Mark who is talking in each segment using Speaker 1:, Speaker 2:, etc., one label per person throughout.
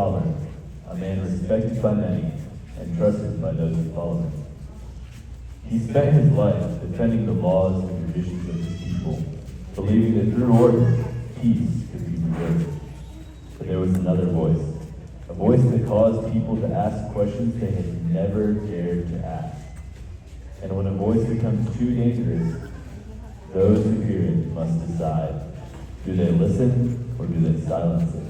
Speaker 1: scholar, a man respected by many and trusted by those who followed him. He spent his life defending the laws and traditions of his people, believing that through order, peace could be preserved. But there was another voice, a voice that caused people to ask questions they had never dared to ask. And when a voice becomes too dangerous, those who hear it must decide, do they listen or do they silence it?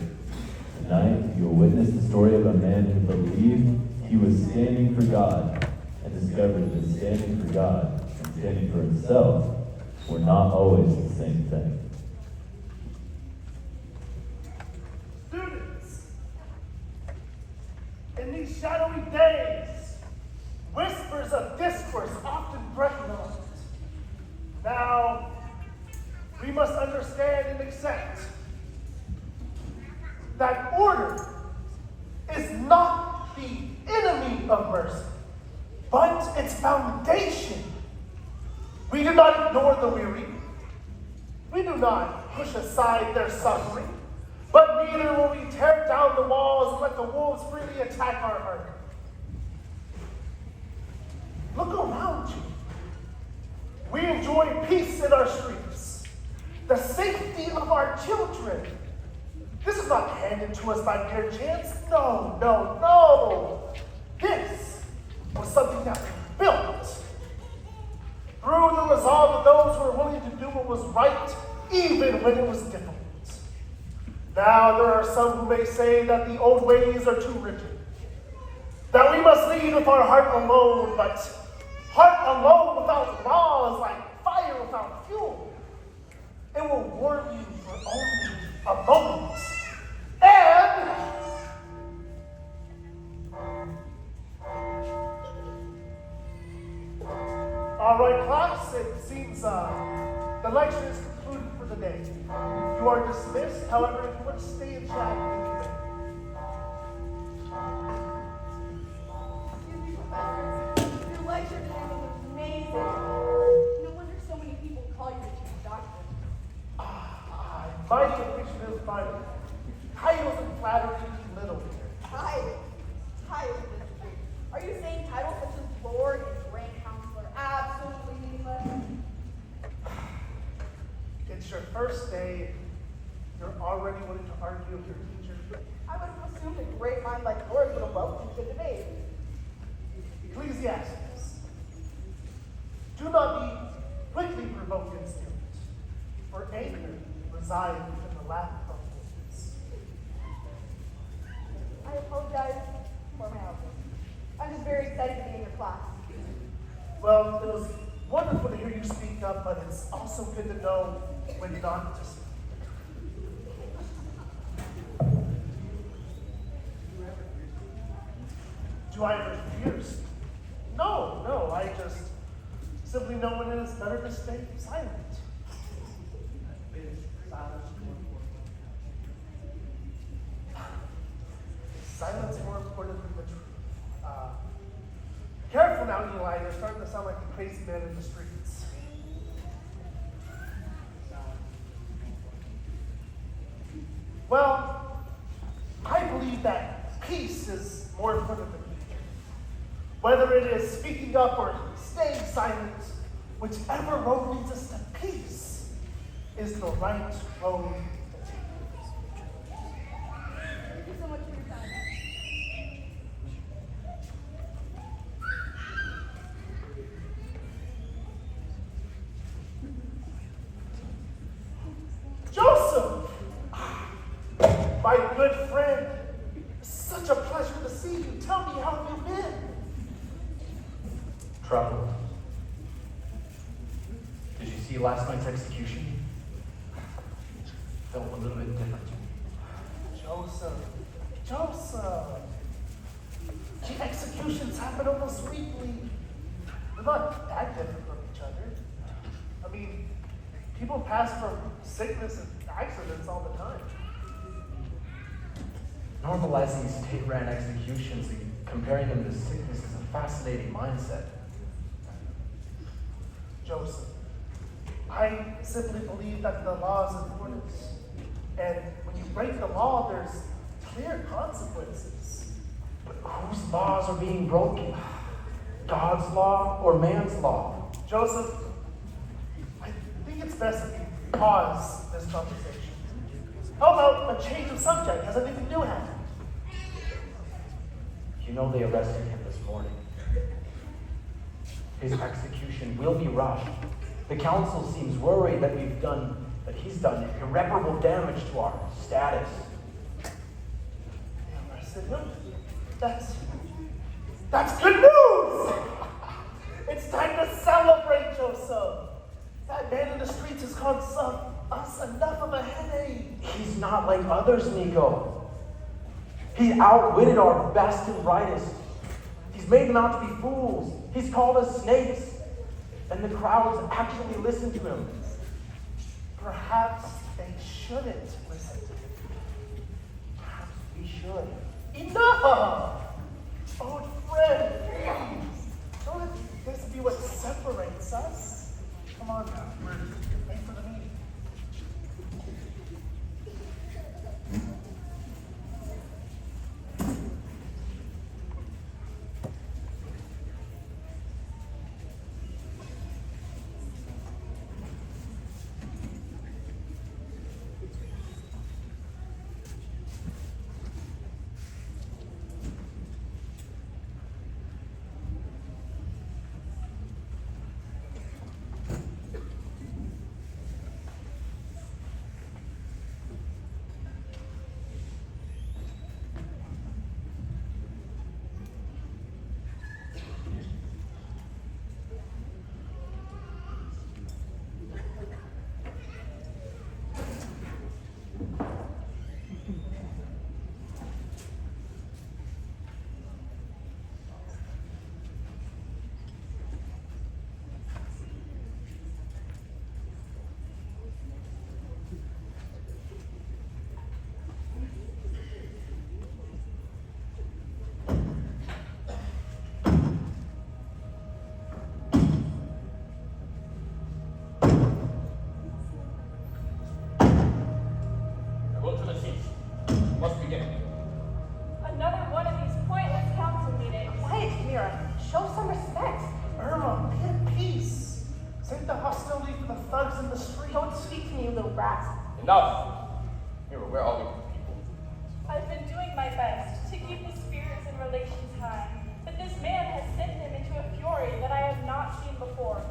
Speaker 1: Tonight, you will witness the story of a man who believed he was standing for God and discovered that standing for God and standing for himself were not always the same thing.
Speaker 2: Students, in these shadowy days, whispers of discourse often threaten us. Now, we must understand and accept that order is not the enemy of mercy, but its foundation. We do not ignore the weary. We do not push aside their suffering, but neither will we tear down the walls and let the wolves freely attack our herd. Look around you. We enjoy peace in our streets, the safety of our children. This is not handed to us by mere chance. No, no, no. This was something that we built through the resolve of those who were willing to do what was right, even when it was difficult. Now, there are some who may say that the old ways are too rigid, that we must lead with our heart alone, but heart alone without law is like fire without fuel. It will warm you for only a moment. And all right, class, it seems the lecture is concluded for the day. You are dismissed. However, if you want to stay and chat, you may.
Speaker 3: Excuse me, Professor. Your lecture today was amazing. No wonder so many people call you the chief doctor.
Speaker 2: Mighty appreciative mighty. Titles and flattery little here.
Speaker 3: Titles, Mr. Green. Are you saying titles such as Lord and Grand Counselor absolutely meaningless?
Speaker 2: It's your first day. You're already wanting to argue with your teacher.
Speaker 3: I would have assumed a great mind like yours would have welcomed the debate.
Speaker 2: Ecclesiastes. Do not be quickly provoked in spirit, for anger resides in the lap of fools.
Speaker 3: I apologize for my outburst. I'm just very excited to be in your class.
Speaker 2: Well, it was wonderful to hear you speak up, but it's also good to know when not to speak. Do I ever fears? No, I just simply know when it is better to stay silent. Silence is more important than the truth. Careful now, Eli. You're starting to sound like a crazy man in the streets. Well, I believe that peace is more important than either. Whether it is speaking up or staying silent, whichever road leads us to peace is the right road to take.
Speaker 3: Thank you so much for your time.
Speaker 2: Joseph! My good friend, such a pleasure to see you. Tell me, how have you been?
Speaker 4: Trouble. Did you see last night's execution? Felt a little bit different to me.
Speaker 2: Joseph. The executions happen almost weekly. They're not that different from each other. I mean, people pass from sickness and accidents all the time.
Speaker 4: Normalizing state-ran executions and comparing them to sickness is a fascinating mindset.
Speaker 2: Joseph, I simply believe that the law is important. And when you break the law, there's clear consequences.
Speaker 4: But whose laws are being broken? God's law or man's law?
Speaker 2: Joseph, I think it's best if we pause this conversation. How about a change of subject? Has anything new happened?
Speaker 4: You know they arrested him this morning. His execution will be rushed. The council seems worried that he's done irreparable damage to our status.
Speaker 2: They arrested him? That's good news! It's time to celebrate, Joseph. That man in the streets has caused us enough of a headache.
Speaker 4: He's not like others, Nico. He outwitted our best and brightest. He's made them out to be fools. He's called us snakes. And the crowds actually listen to him.
Speaker 2: Perhaps they shouldn't listen to him.
Speaker 4: Perhaps we should.
Speaker 2: Enough! Old friend, please. Don't let this be what separates us. Come on now, we're late for the meeting.
Speaker 3: Another one of these pointless council meetings.
Speaker 5: Quiet, Mira. Show some respect.
Speaker 2: Irma, be at peace. Save the hostility for the thugs in the street.
Speaker 5: Don't speak to me, you little brat.
Speaker 6: Enough! Mira, where are we, people?
Speaker 3: I've been doing my best to keep the spirits and relations high, but this man has sent him into a fury that I have not seen before.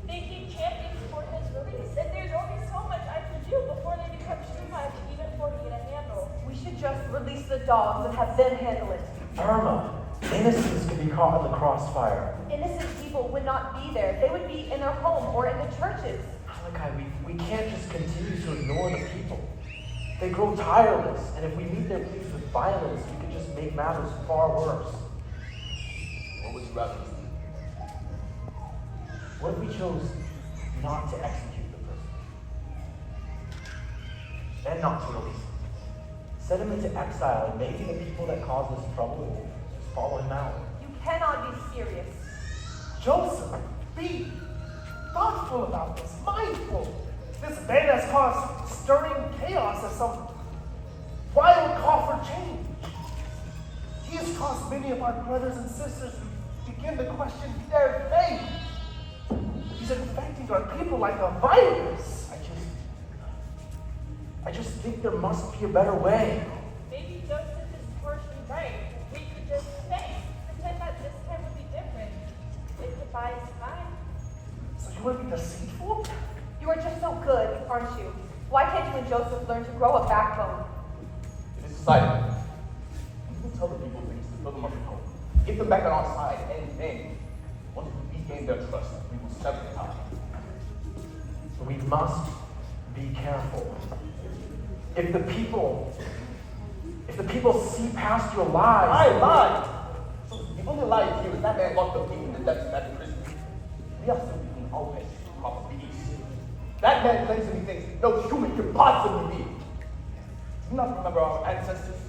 Speaker 3: They keep chanting for his release, and there's only so much I can do before they become too much, even for me to handle.
Speaker 5: We should just release the dogs and have them handle it.
Speaker 4: Irma, innocents could be caught in the crossfire.
Speaker 5: Innocent people would not be there. They would be in their home or in the churches.
Speaker 4: Malachi, we can't just continue to ignore the people. They grow tireless, and if we meet their pleas with violence, we could just make matters far worse.
Speaker 6: What would you rather do?
Speaker 4: What if we chose not to execute the person? And not to release him? Send him into exile, and maybe the people that caused us trouble will just follow him out.
Speaker 5: You cannot be serious.
Speaker 2: Joseph, be thoughtful about this, mindful. This man has caused stirring chaos as some wild call for change. He has caused many of our brothers and sisters to begin to question their faith. He's infecting our people like a virus.
Speaker 4: I just think there must be a better way.
Speaker 3: Maybe Joseph is partially right. We could just stay, pretend that this time would be different. It could buy us time.
Speaker 2: So you want to be deceitful?
Speaker 5: You are just so good, aren't you? Why can't you and Joseph learn to grow a backbone?
Speaker 6: It is decided. We will tell the people things to fill them up with hope. Get them back on our side, and then, once we regain their trust, we will sever the tie.
Speaker 4: We must be careful. If the people see past your lies.
Speaker 6: I lied! So the only lie here is that man locked up deep in the depths of that prison. We are still between our ways to proper peace. That man claims to be things no human could possibly be. Do you not remember our ancestors?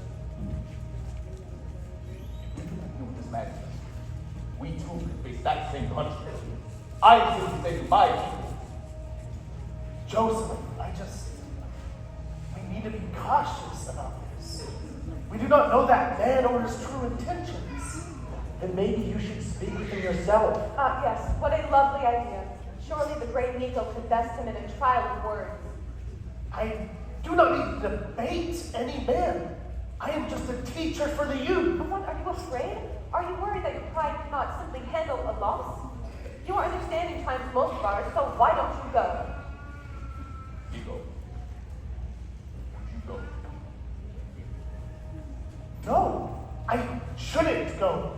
Speaker 6: If we knew what this man is, we too could face that same punishment. I am simply saving my people.
Speaker 2: Joseph, we need to be cautious about this. We do not know that man or his true intentions.
Speaker 4: Then maybe you should speak with him yourself.
Speaker 5: Yes, what a lovely idea. Surely the great Nico could best him in a trial of words.
Speaker 2: I do not need to debate any man. I am just a teacher for the youth.
Speaker 5: What, are you afraid? Are you worried that your pride cannot simply handle a loss? You are understanding times most of ours, so why don't you go?
Speaker 6: Nico. You go.
Speaker 2: No, I shouldn't go.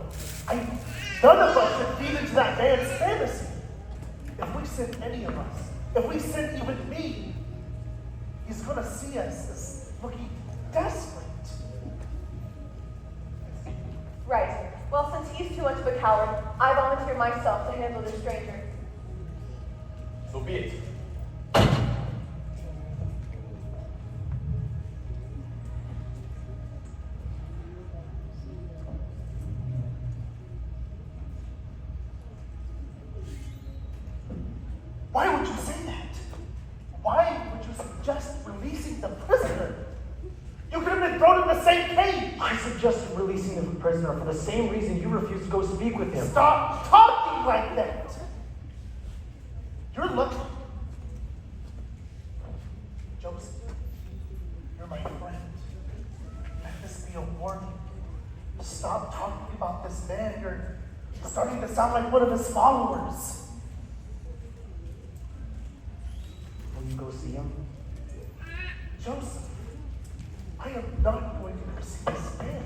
Speaker 2: None of us should feed into that man's fantasy. If we send any of us, if we send even me, he's gonna see us as looking desperate.
Speaker 5: Right. Well, since he's too much of a coward, I volunteer myself to handle this stranger.
Speaker 6: So be it.
Speaker 2: Why would you say that? Why would you suggest releasing the prisoner? You could have been thrown in the same cage.
Speaker 4: I suggested releasing the prisoner for the same reason you refused to go speak with him.
Speaker 2: Stop talking like that. You're lucky. Joseph, you're my friend. Let this be a warning. Stop talking about this man. You're starting to sound like one of his followers.
Speaker 4: Will you go see him?
Speaker 2: Joseph, I am not going to go see this man.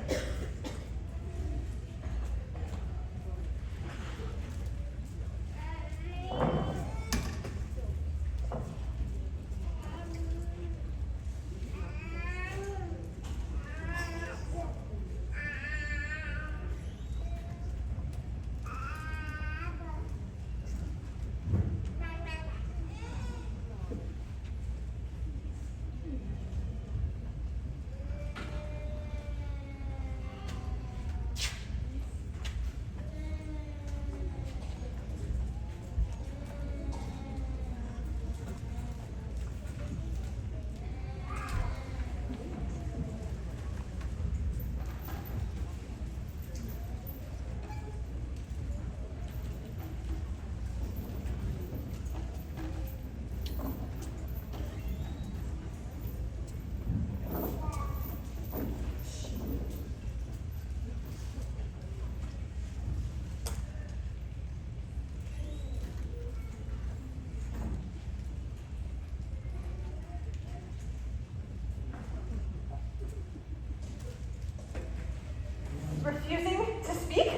Speaker 5: Refusing to speak?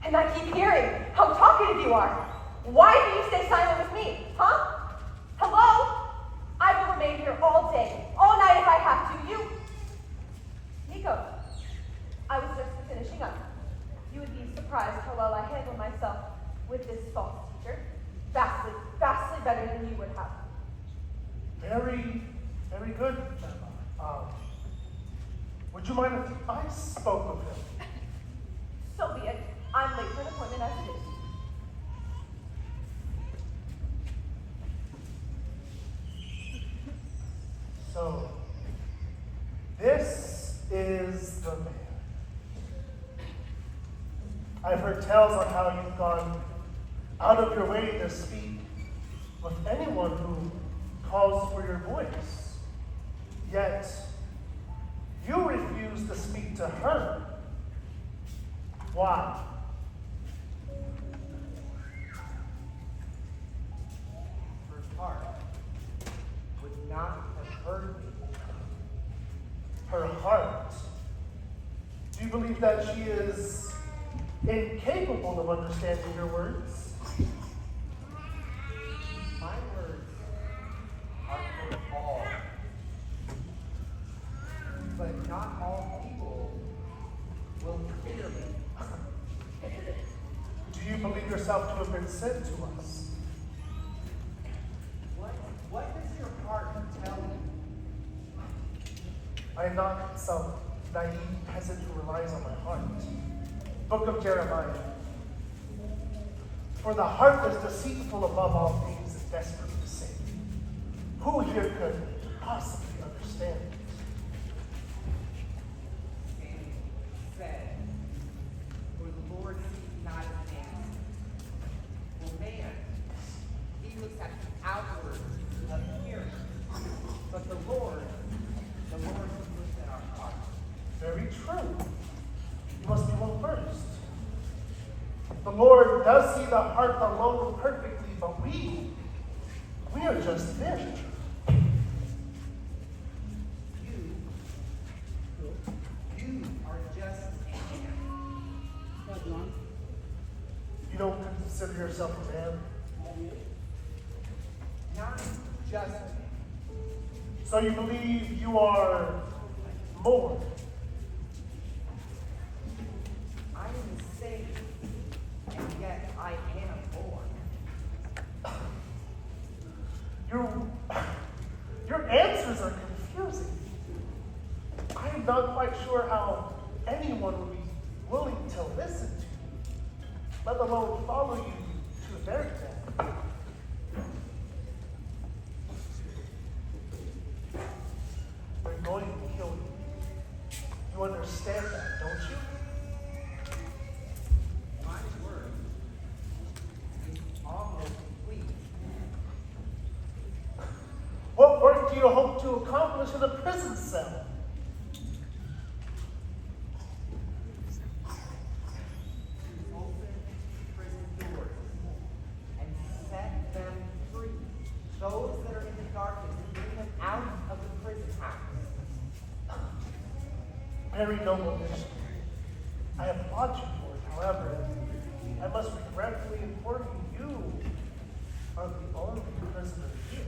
Speaker 5: And I keep hearing how talkative you are. Why do you stay silent with me, huh? Hello? I will remain here all day, all night if I have to. You... Nico, I was just finishing up. You would be surprised how well I handle myself with this false teacher. Vastly, vastly better than you would have.
Speaker 2: Very, very good, Gemma. Would you mind if I spoke with him?
Speaker 5: So be it. I'm late for an appointment as it is.
Speaker 2: So, this is the man. I've heard tales on how you've gone out of your way to speak with anyone who calls for your voice. Yet, you refuse to speak to her. Why?
Speaker 7: Her heart would not have heard me.
Speaker 2: Her heart. Do you believe that she is incapable of understanding your words?
Speaker 7: My words are for all. But not all people will hear me.
Speaker 2: Do you believe yourself to have been sent to us?
Speaker 7: What does your heart tell you?
Speaker 2: I am not some naive peasant who relies on my heart. Book of Jeremiah. For the heart is deceitful above all things and desperate to save. Who here could possibly understand it?
Speaker 7: But the Lord has looked at our hearts.
Speaker 2: Very true. You must be one first. The Lord does see the heart alone perfectly, but we are just men.
Speaker 7: You are just a man.
Speaker 2: You don't consider yourself a man,
Speaker 7: Not just a man.
Speaker 2: so you believe you are more.
Speaker 7: I am saved, and yet I am born.
Speaker 2: Your answers are confusing. I am not quite sure how anyone would be willing to listen to you, let alone follow you to their death. They're going to kill you. You understand that, don't you?
Speaker 7: My work is almost complete.
Speaker 2: What work do you hope to accomplish in a prison cell?
Speaker 7: To open prison doors and set them free. Those that are in the darkness, bring them out of the prison house.
Speaker 2: Very noble mission. I applaud you for it. However, I must regretfully inform you, you are the only prisoner here.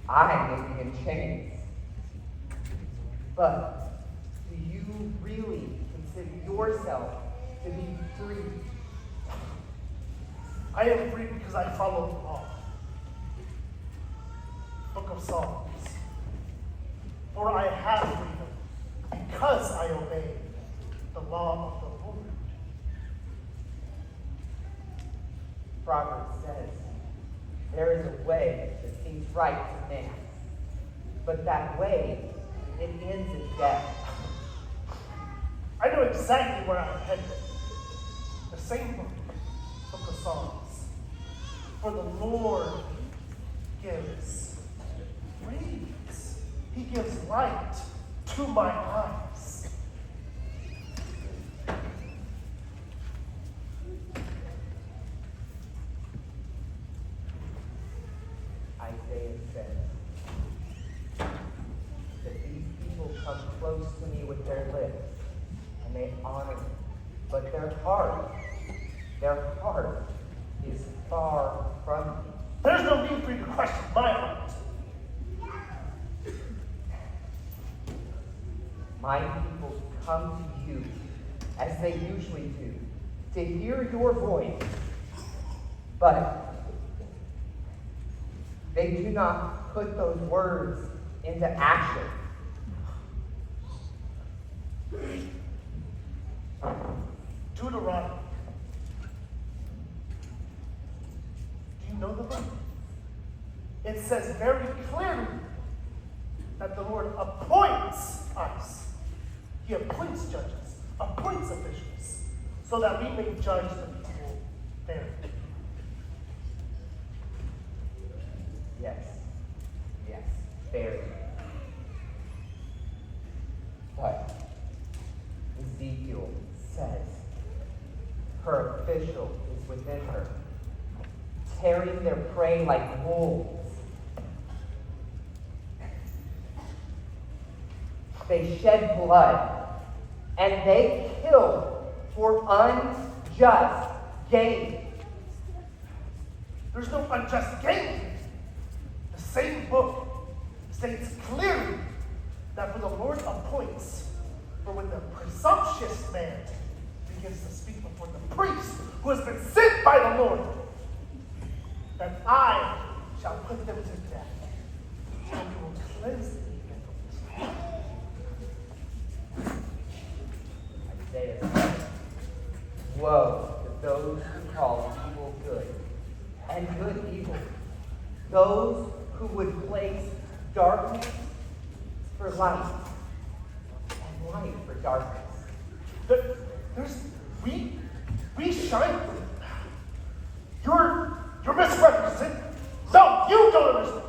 Speaker 7: I may be in chains. But do you really consider yourself to be free?
Speaker 2: I am free because I follow the law. Book of Psalms. For I have freedom because I obey the law of the Lord.
Speaker 7: Proverbs says, there is a way that seems right to man, but that way, it ends in death.
Speaker 2: I know exactly where I'm headed. The same book, Book of Psalms. For the Lord gives rays. He gives light to my eyes.
Speaker 7: Isaiah says that these people come close to me with their lips and they honor me, but their heart is far from me.
Speaker 2: There's no need for you to question my heart.
Speaker 7: My people come to you as they usually do to hear your voice, but they do not put those words into action.
Speaker 2: Deuteronomy. Do you know the book? It says very clearly that the Lord appoints us. He appoints judges, appoints officials, so that we may judge the people fairly.
Speaker 7: Yes, very. But Ezekiel says her official is within her, tearing their prey like wolves. They shed blood, and they kill for unjust gain.
Speaker 2: There's no unjust gain here. The same book states clearly that when the Lord appoints, for when the presumptuous man begins to speak before the priest who has been sent by the Lord, that I shall put them to death, and we will cleanse them from this.
Speaker 7: Isaiah says, woe to those who call evil good and good evil, those who would place darkness for light and light for darkness.
Speaker 2: We We shine for it. You're misrepresenting. No, you don't understand.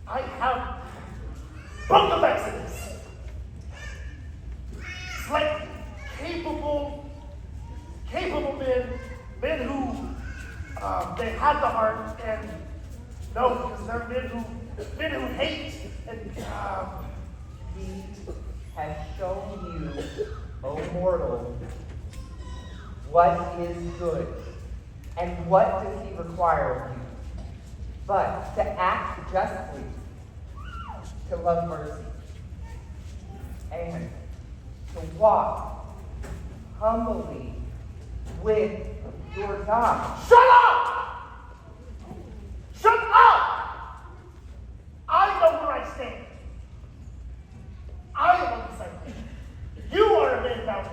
Speaker 2: I have Book of Exodus. It's like capable men who they have the heart, and no, because they're men who hate and
Speaker 7: He has shown you, O mortal, what is good, and what does he require of you, but to act justly, to love mercy, and to walk humbly with your God.
Speaker 2: shut up! Shut up! I know where I stand. I am on the side. You are a man bound in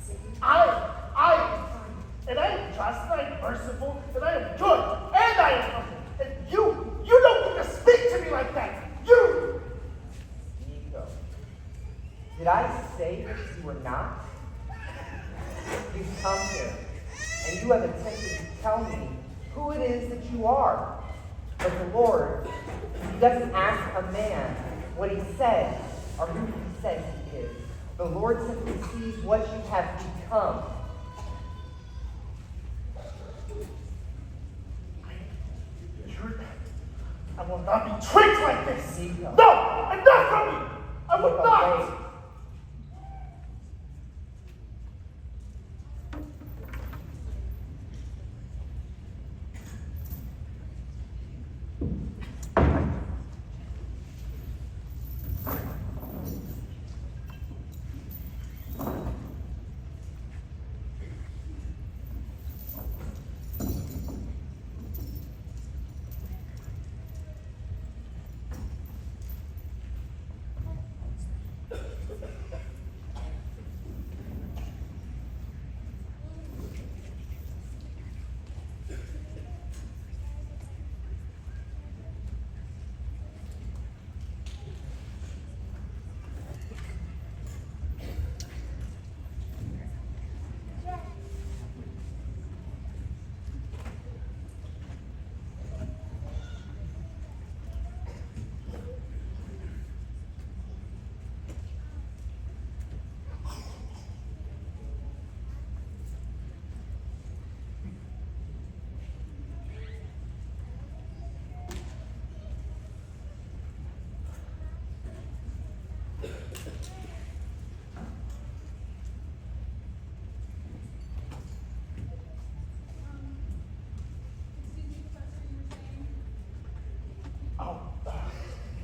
Speaker 2: chains. I am free, and I am just, and I am merciful, and I am good, and I am humble. And you don't get to speak to me like that. You!
Speaker 7: Nico, did I say that you were not? You've come here, and you have attempted to tell me who it is that you are. But the Lord, he doesn't ask a man what he says or who he says he is. The Lord simply sees what you have become.
Speaker 2: I will not be tricked like this.
Speaker 7: Nico.
Speaker 2: No, enough from me. I will
Speaker 7: Nico,
Speaker 2: not.
Speaker 7: wait.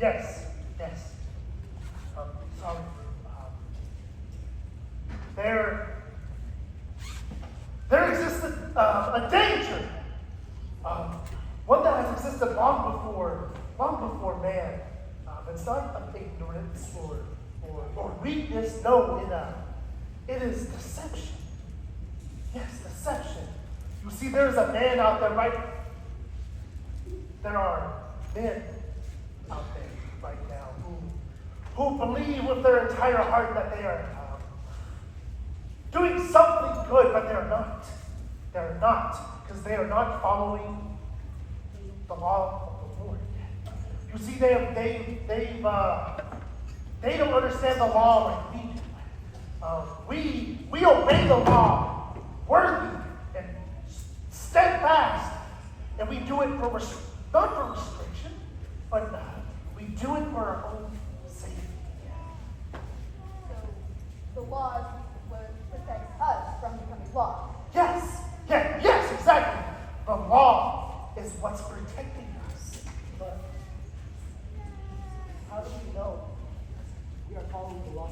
Speaker 2: Yes. Sorry. There existed a danger, one that has existed long before man. It's not of ignorance or weakness. No, it is deception. Yes, deception. You see, there is a man out there, right? There are men out there right now who believe with their entire heart that they are doing something good, but they're not. They're not, because they are not following the law of the Lord. You see, they don't understand the law like we do. We obey the law, worthy and steadfast, and we do it for not for restriction, but we do it for our own safety.
Speaker 5: So the laws would protect us from becoming law.
Speaker 2: Yes, exactly. The law is what's protecting us.
Speaker 6: But how do we know we are following the law?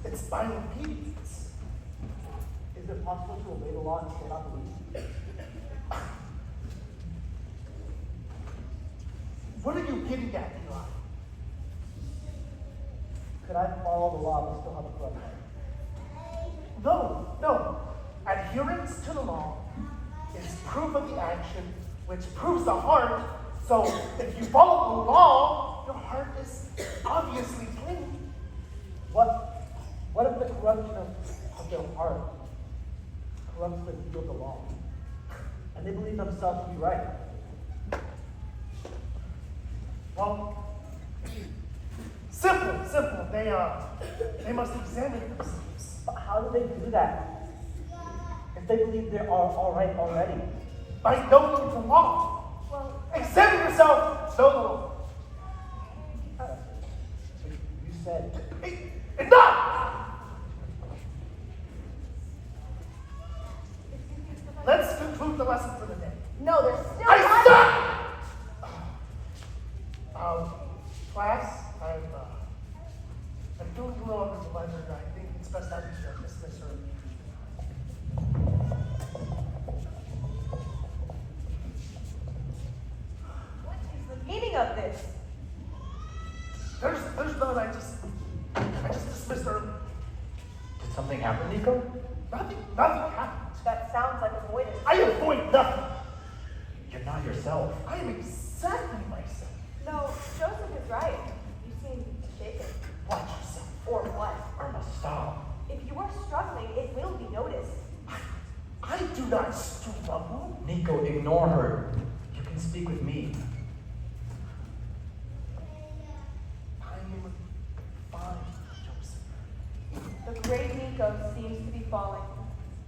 Speaker 2: It's by obedience.
Speaker 6: Is it possible to obey the law and still not believe?
Speaker 2: What are you getting at, Eli?
Speaker 6: Could I follow the law but still have a corrupt heart?
Speaker 2: No. Adherence to the law is proof of the action, which proves the heart. So if you follow the law, your heart is obviously clean.
Speaker 6: What if the corruption of their heart
Speaker 4: corrupts the view of the law. And they believe themselves to be right.
Speaker 2: Well, simple. They must examine themselves.
Speaker 4: But how do they do that? If they believe they are all right already.
Speaker 2: By knowing the law.
Speaker 5: Well,
Speaker 2: Examine yourself, know the law.
Speaker 4: You said,
Speaker 2: Hey, enough! Let's conclude the lesson for the day.
Speaker 5: no, there's still
Speaker 2: I
Speaker 5: time.
Speaker 2: suck! Class, I'm doing a little under the weather, and I think it's best I just dismiss her.
Speaker 5: What is the meaning of this?
Speaker 2: There's none, I just dismissed her.
Speaker 4: did something happen, Nico?
Speaker 2: Nothing happened.
Speaker 5: That sounds like avoidance.
Speaker 2: I avoid nothing.
Speaker 4: You're not yourself.
Speaker 2: I am exactly myself.
Speaker 5: No, Joseph is right. You seem shaken.
Speaker 2: Watch yourself.
Speaker 5: Or what?
Speaker 4: Irma, stop.
Speaker 5: If you are struggling, it will be noticed.
Speaker 2: I do not struggle.
Speaker 4: Nico, ignore her. You can speak with me.
Speaker 2: I am fine, Joseph.
Speaker 5: The great Nico seems to be falling.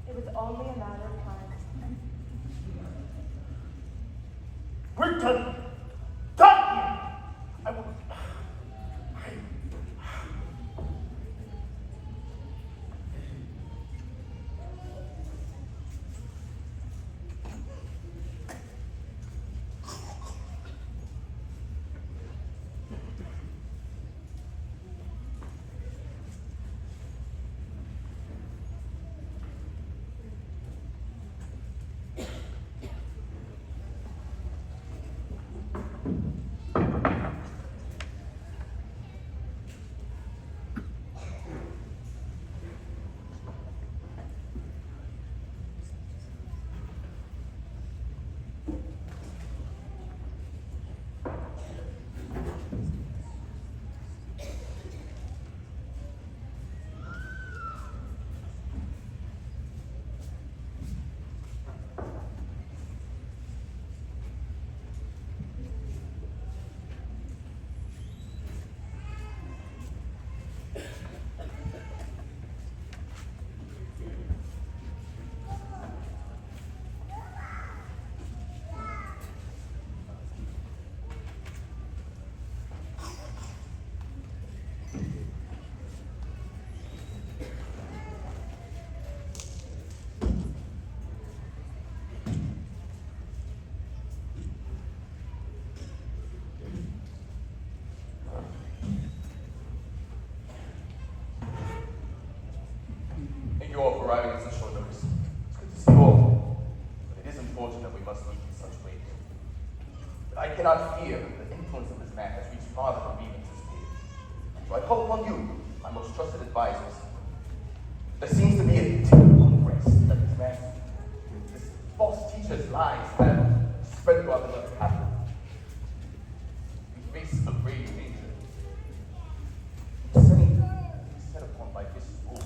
Speaker 5: It was only a matter of time.
Speaker 2: We're done. Done here. I will.
Speaker 6: Thank you all for arriving at such short notice. It's good to see you all, but it is unfortunate we must leave in such ways. But I cannot fear the influence of this man has reached farther than even anticipated. So I call upon you, my most trusted advisors. There seems to be a typical unrest that this false teacher's lies have spread throughout the Northern capital. We face a grave danger. Setting set upon by vicious wolves.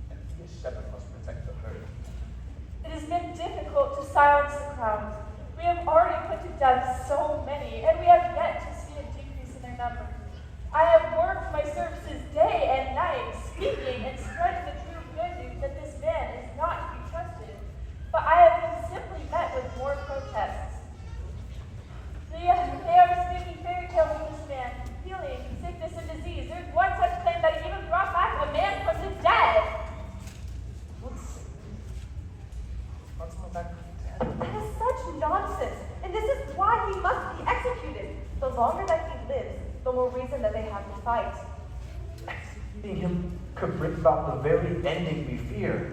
Speaker 6: The shepherd must protect the herd.
Speaker 3: It has been difficult to silence the crowds. We have already put to death so many, and we have yet to see a decrease in their numbers. I have worked my services day and night, speaking and spreading the true good news that this man is not to be trusted. But I have been simply met with more protests. They are speaking fairy tales of this man, healing sickness and disease. There's one such claim that he even brought back a man from the dead.
Speaker 5: That is such nonsense, and this is why he must be executed. The longer that he lives, the more reason that they have to fight.
Speaker 4: Executing him could bring about the very ending we fear.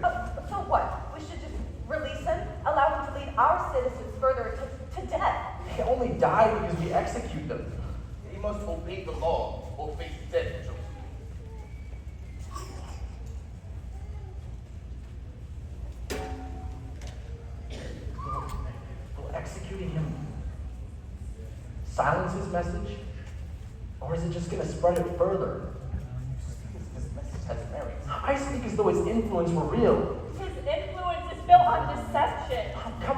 Speaker 5: So what? We should just release him, allow him to lead our citizens further to death.
Speaker 4: They only die because we execute them.
Speaker 6: He must obey the law or face death, Joseph.
Speaker 4: Will executing him silence his message? Or is it just going to spread it further?
Speaker 6: This message has merit.
Speaker 4: I speak as though its influence were real.
Speaker 3: His influence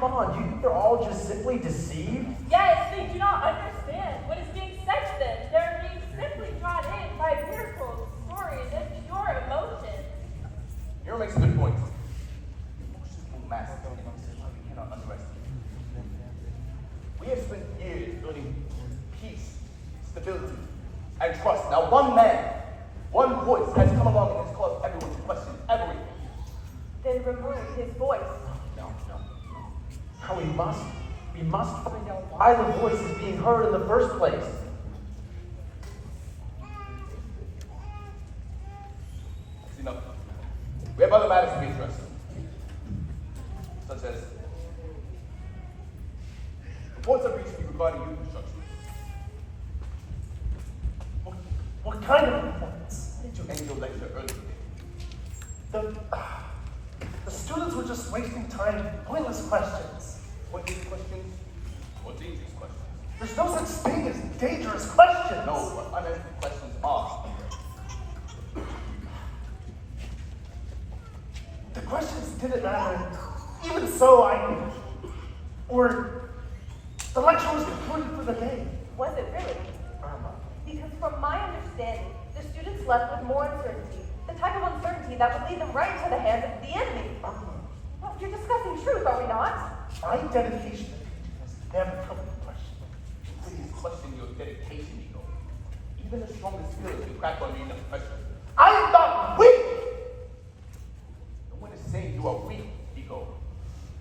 Speaker 4: come on, do you think they're all just simply deceived?
Speaker 3: Yes, they do not understand what is being said to them. They're being simply drawn in by miracles, stories, and pure emotion.
Speaker 6: Hero makes a good point. Emotions will master we cannot underestimate. We have spent years building peace, stability, and trust. Now one man, one voice has come along and has caused everyone to question everything.
Speaker 5: Then remove his voice.
Speaker 4: No. Now we must find out why the voice is being heard in the first place.
Speaker 6: It's enough. We have other matters to be addressed, such as reports have reached me regarding youth construction.
Speaker 2: What kind of reports?
Speaker 6: Did you end your lecture early today?
Speaker 2: The students were just wasting time with pointless questions.
Speaker 6: Pointless questions or dangerous questions?
Speaker 2: There's no such thing as dangerous questions.
Speaker 6: No, what unanswered questions are.
Speaker 2: The questions didn't matter. Even so, or the lecture was concluded for the day.
Speaker 5: Was it really? Because from my understanding, the students left with more uncertainty, the type of uncertainty that would lead them right into the hands of the enemy. Well, you're discussing truth, are we not?
Speaker 2: My dedication to teaching has never come into question.
Speaker 6: Please question your dedication, Nico. Even the strongest skills can crack under enough pressure.
Speaker 2: I am not weak!
Speaker 6: No one is saying you are weak, Nico.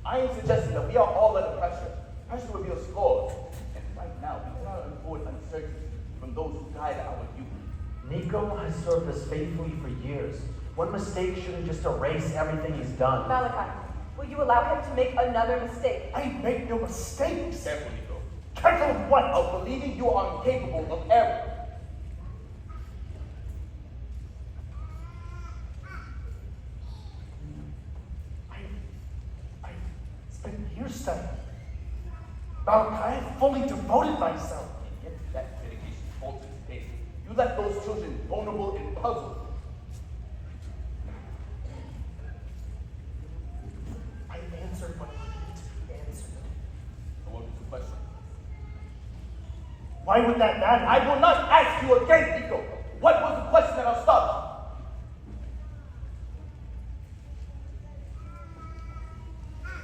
Speaker 6: I am suggesting that we are all under pressure. Pressure reveals flaws. And right now, we cannot afford uncertainty from those who guide our youth.
Speaker 4: Nico has served us faithfully for years. One mistake shouldn't just erase everything he's done.
Speaker 5: Malachi, will you allow him to make another mistake?
Speaker 2: I make no mistakes.
Speaker 6: Careful, Nico.
Speaker 2: Careful of what?
Speaker 6: Of believing you are incapable of error.
Speaker 2: I've spent years studying. Malachi, I fully devoted myself.
Speaker 6: And yet that dedication faltered today. You left those children vulnerable and puzzled.
Speaker 2: I answered what needed to be answered.
Speaker 6: So what was the question?
Speaker 2: Why would that matter?
Speaker 6: I will not ask you again, Nico. What was the question that I'll stop?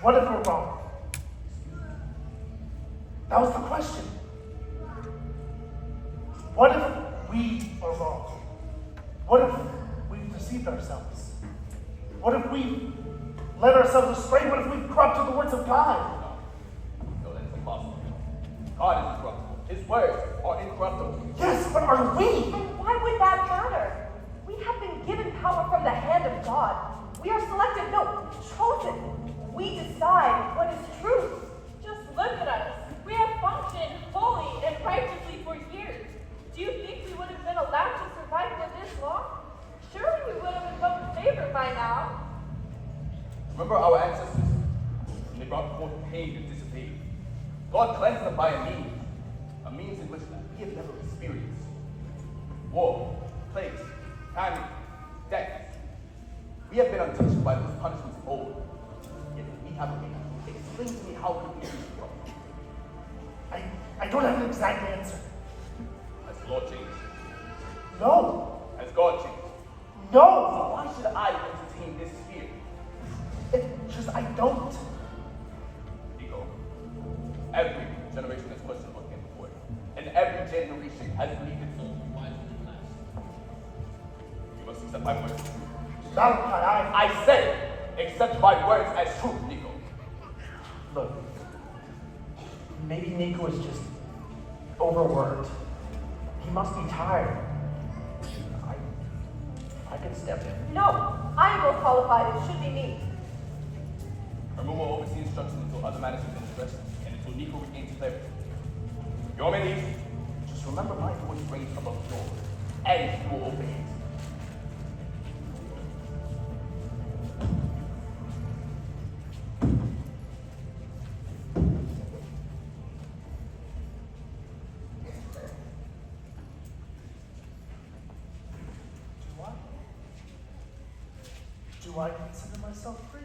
Speaker 2: What if we're wrong? That was the question. What if we are wrong? What if we've deceived ourselves? What if we led ourselves astray? What if we've corrupted the words of God?
Speaker 6: No, that's impossible. God is incorruptible. His words are incorruptible.
Speaker 2: Yes, but are we?
Speaker 5: And why would that matter? We have been given power from the hand of God. We are selected, no, chosen. We decide what is truth.
Speaker 3: Just look at us. We have functioned fully and righteously for years. Do you think we would have been allowed to survive for this long? Surely we would have invoked favor by now.
Speaker 6: Remember our ancestors? When they brought forth pain and disobeyed. God cleansed them by a means in which we have never experienced. War, plagues, famine, death. We have been untouched by those punishments of old. Yet we have a explain to me how we can be from.
Speaker 2: I don't have an exact answer.
Speaker 6: Has the Lord changed?
Speaker 2: No.
Speaker 6: Has God changed?
Speaker 2: No.
Speaker 6: Why should I entertain this fear?
Speaker 2: It's just I don't.
Speaker 6: Nico, every generation has questioned what came before it. And every generation has believed it to be wiser than the last. You must accept my words.
Speaker 2: Malachi,
Speaker 6: I said, accept my words as truth, Nico.
Speaker 4: Look, maybe Nico is just overworked. He must be tired. I could step in.
Speaker 5: No, I am more qualified. It should be me.
Speaker 6: Remove will oversee instructions until other matters have been addressed and until Nico regains clarity. Your men leave. Just remember my voice reigns above yours, and you will obey it.
Speaker 2: do I consider myself free?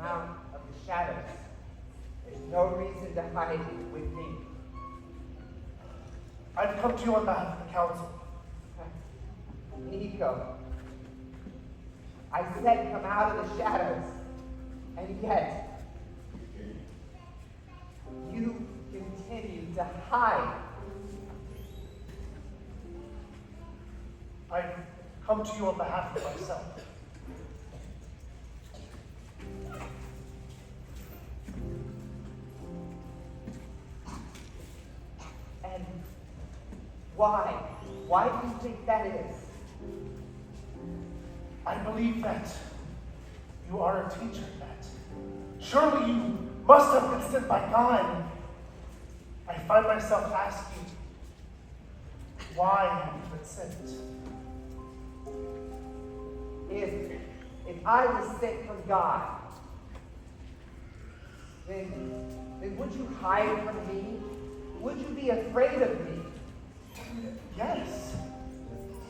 Speaker 7: out of the shadows. There's no reason to hide with me.
Speaker 2: I've come to you on behalf of the council.
Speaker 7: Nico, I said come out of the shadows, and yet you continue to hide.
Speaker 2: I've come to you on behalf of myself.
Speaker 7: And why? Why do you think that is?
Speaker 2: I believe that you are a teacher, Matt. Surely you must have been sent by God. I find myself asking, why have you been sent?
Speaker 7: If I was sent from God, then would you hide from me? Would you be afraid of me?
Speaker 2: Yes.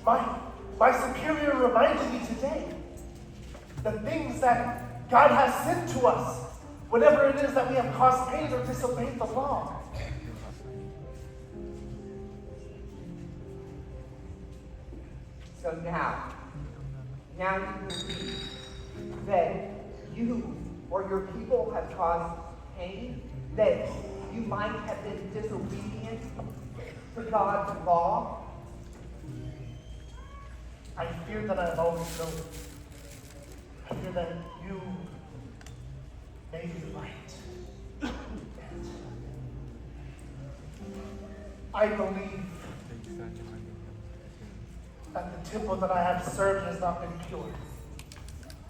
Speaker 2: My superior reminded me today the things that God has sent to us whenever it is that we have caused pain or disobeyed the law.
Speaker 7: So now you believe that you or your people have caused pain, that you might have been disobedient to God's law.
Speaker 2: I fear that I have always known. I fear that you may be right. And I believe that the temple that I have served has not been pure,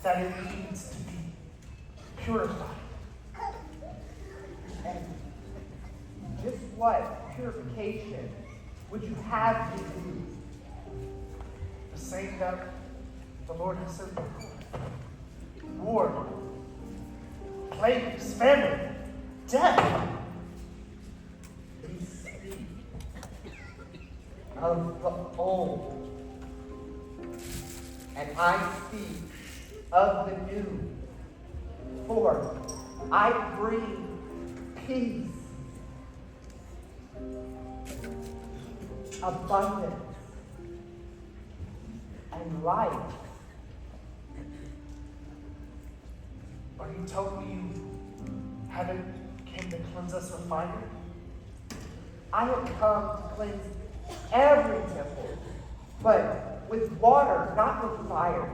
Speaker 2: that it needs to be purified.
Speaker 7: And just what purification would you have me do?
Speaker 2: The same that the Lord has said before. War, plagues, famine, death.
Speaker 7: You speak of the old, and I speak of the new. For I bring peace, abundance, and life.
Speaker 2: Are you telling me you haven't came to cleanse us with fire?
Speaker 7: I have come to cleanse every temple, but with water, not with fire,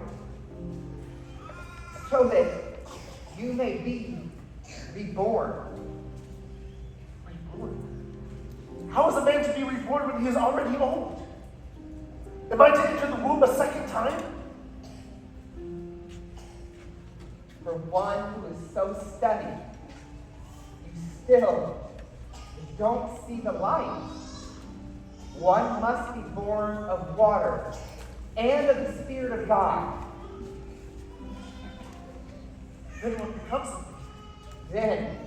Speaker 7: so that you may be reborn.
Speaker 2: Reborn? How is a man to be reborn when he is already old? Am I to enter the womb a second time?
Speaker 7: For one who is so studied, you still don't see the light. One must be born of water and of the Spirit of God.
Speaker 2: Then what becomes of me?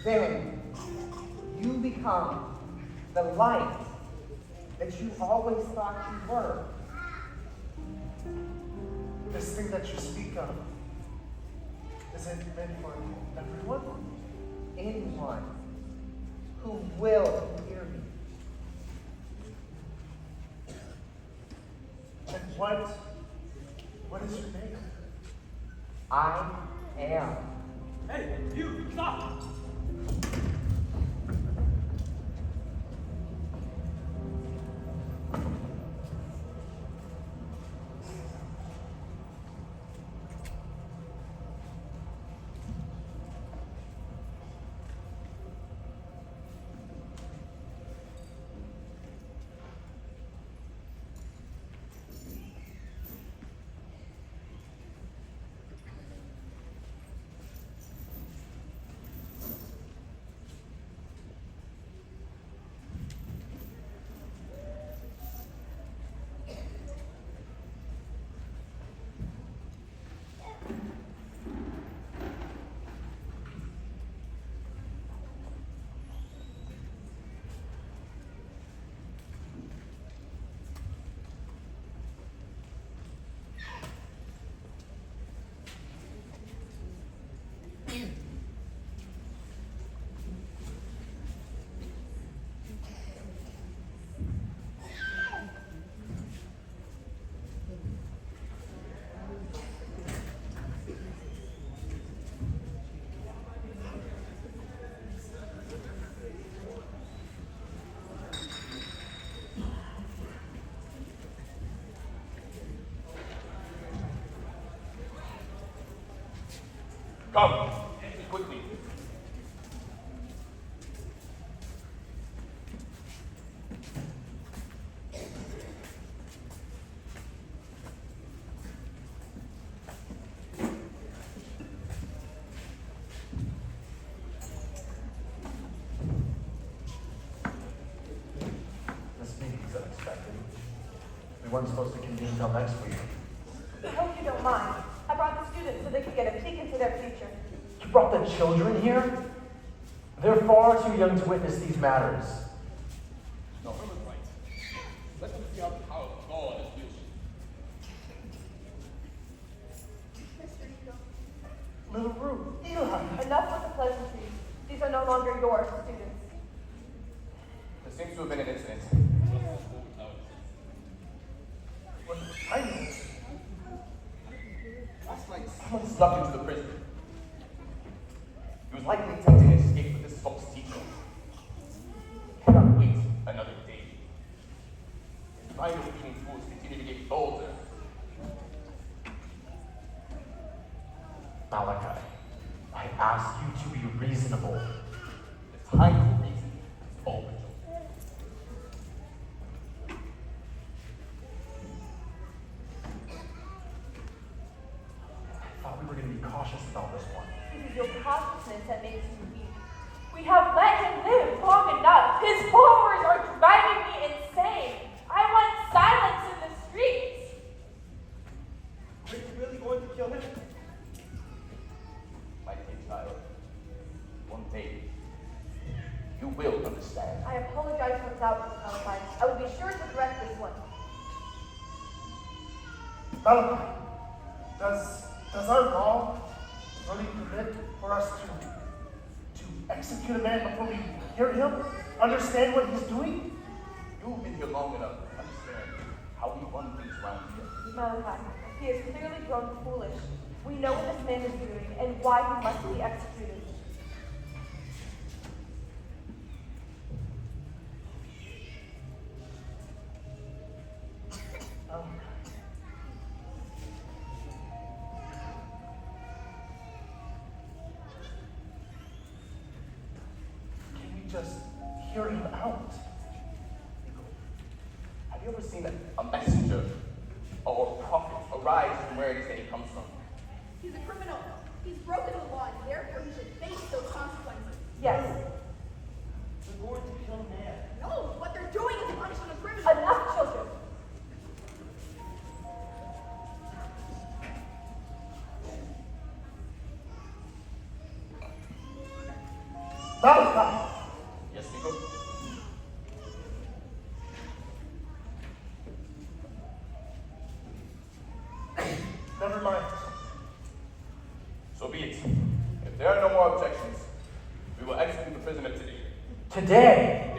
Speaker 7: Then you become the light that you always thought you were.
Speaker 2: This thing that you speak of, is it meant for everyone?
Speaker 7: Anyone who will hear me.
Speaker 2: And what is your name?
Speaker 7: I am.
Speaker 6: Hey, you, stop! Come, quickly.
Speaker 4: This meeting's unexpected. We weren't supposed to convene until next week.
Speaker 5: I hope you don't mind. I brought the students so they could get a peek into their future.
Speaker 4: You brought the children here? They're far too young to witness these matters.
Speaker 6: No, Herman's right. Let them see how the power of God is used.
Speaker 2: Mr. Eagle. Little Ruth, Eli.
Speaker 5: Enough with the pleasantries. These are no longer yours, students.
Speaker 6: There seems to have been an incident.
Speaker 2: What I know.
Speaker 6: Last night, someone snuck into the prison. He was likely attempting to escape with this false teacher. He cannot wait another day. His mind opening fools continue to get bolder.
Speaker 4: Malachi, I asked you to be reasonable.
Speaker 6: The time for reason is over, Joseph.
Speaker 4: I thought we were going to be cautious about this one.
Speaker 5: It is your cautiousness that makes you weak. We have let him live long enough. His followers are driving me insane. I want silence in the streets.
Speaker 7: Are you really going to kill him?
Speaker 6: My dear child, one day, you will understand.
Speaker 5: I apologize for his outburst, Malachi. I will be sure to correct this one.
Speaker 2: Malachi, does our law really permit for us to execute a man before we hear him? Understand what he's doing?
Speaker 6: You've been here long enough to understand how we run things around here.
Speaker 5: Malachi, he has clearly grown foolish. We know what this man is doing and why he must be executed.
Speaker 2: Can we just hear him out?
Speaker 6: Have you ever seen a messenger or a prophet arise from where it is that he comes from?
Speaker 8: He's a criminal. He's broken the law, and therefore he should face those consequences.
Speaker 5: Yes,
Speaker 7: They're going to kill man.
Speaker 8: No, what they're doing is punishing a criminal.
Speaker 5: enough, children.
Speaker 2: Malachi!
Speaker 6: Yes, Nico?
Speaker 2: Never mind.
Speaker 6: So be it. If there are no more objections, we will execute the prisoner today.
Speaker 4: Today,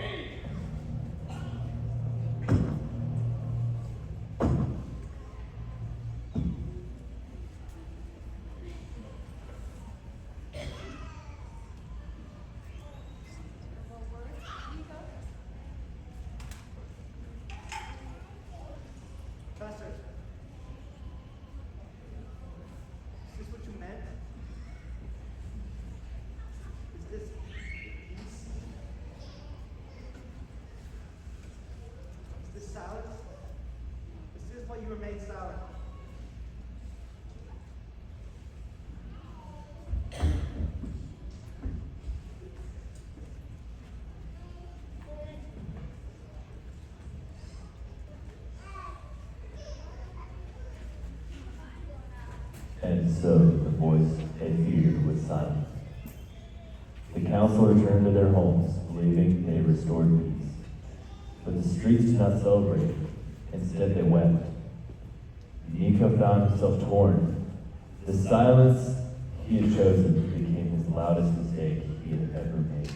Speaker 7: Professor, is this what you meant? Is this peace? Is this silence? Is this why you remain silent?
Speaker 1: And so the voice they feared was silent. The council returned to their homes, believing they restored peace. But the streets did not celebrate. Instead, they wept. Nico found himself torn. The silence he had chosen became his loudest mistake he had ever made.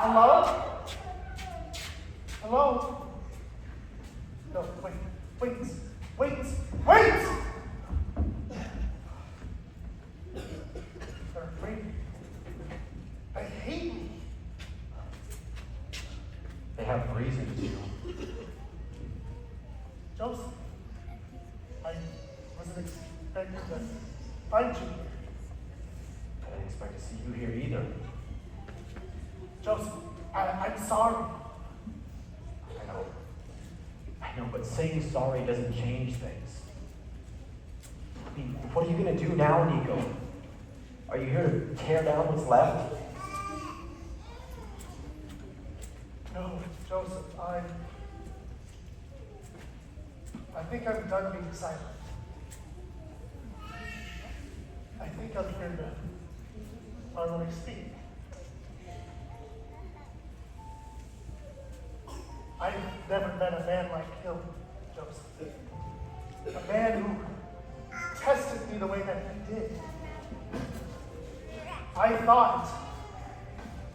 Speaker 2: Hello? Hello? No, wait. They're afraid. They hate me.
Speaker 4: They have reason to.
Speaker 2: Joseph, I wasn't expecting to find you here.
Speaker 4: I didn't expect to see you here either.
Speaker 2: Joseph, I'm sorry.
Speaker 4: I know, but saying sorry doesn't change things. I mean, what are you going to do now, Nico? Are you here to tear down what's left?
Speaker 2: No, Joseph, I think I'm done being silent. I think I'm here to finally speak. I've never met a man like him, Joseph. A man who tested me the way that he did. I thought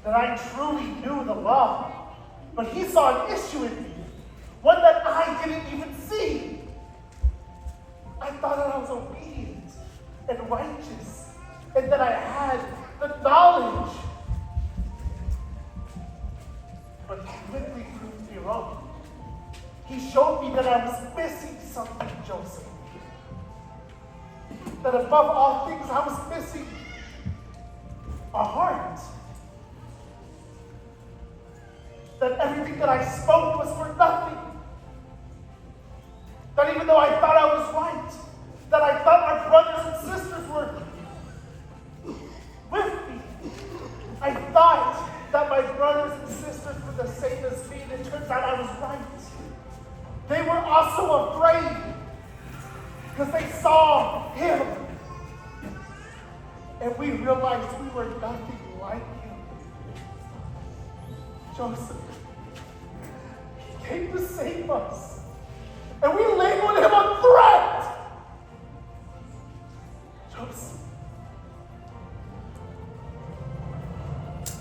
Speaker 2: that I truly knew the law, but he saw an issue in me, one that I didn't even see. I thought that I was obedient and righteous, and that I had the knowledge. But he quickly proved me wrong. He showed me that I was missing something, Joseph. That above all things, I was missing a heart. That everything that I spoke was for nothing. That even though I thought I was right, that I thought my brothers and sisters were with me, I thought that my brothers and sisters were the same as me, and it turns out I was right. They were also afraid because they saw him. And we realized we were nothing like him. Joseph, he came to save us. And we labeled him a threat. Joseph,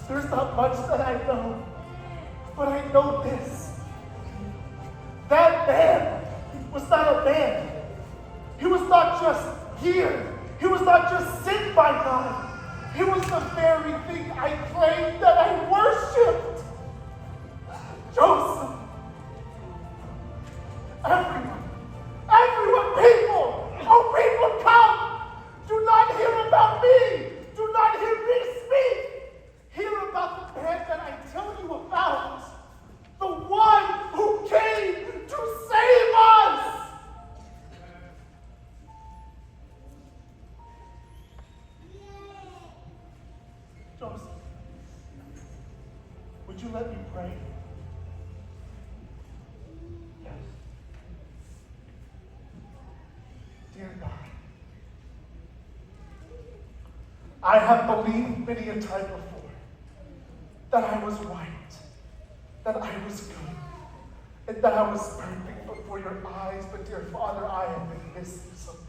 Speaker 2: there's not much that I know, but I know this. That man was not a man. He was not just here. He was not just sent by God. He was the very thing I claimed that I worshipped. Joseph. Everyone, people, come. Do not hear about me. Do not hear me speak. Hear about the man that I tell you about. The one who came to save us. Joseph, would you let me pray?
Speaker 4: Yes.
Speaker 2: Dear God, I have believed many a time before that I was right, that I was good, and that I was perfect before your eyes, but dear Father, I have been missing something.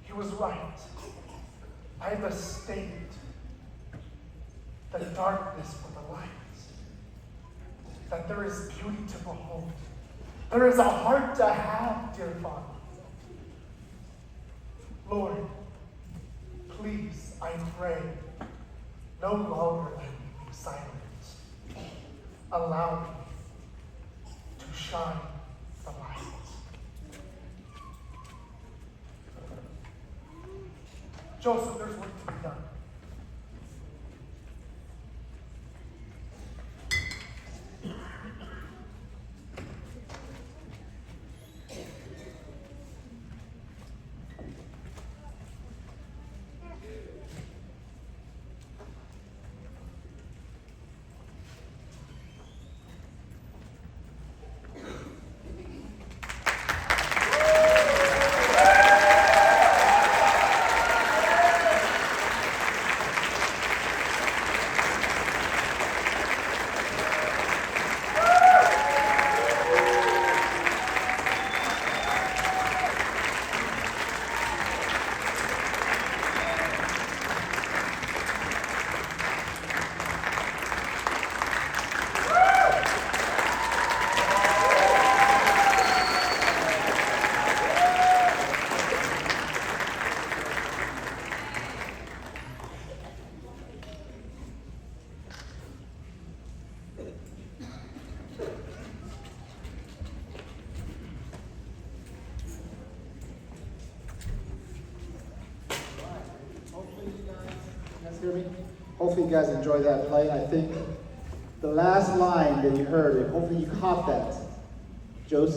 Speaker 2: He was right. I mistaken the darkness for the light. That there is beauty to behold. There is a heart to have, dear Father. Lord, please, I pray, no longer let me be silent. Allow me to shine the light. Joseph, there's work to be done.
Speaker 9: with me? Hopefully you guys enjoyed that play. I think the last line that you heard, hopefully you caught that. Joseph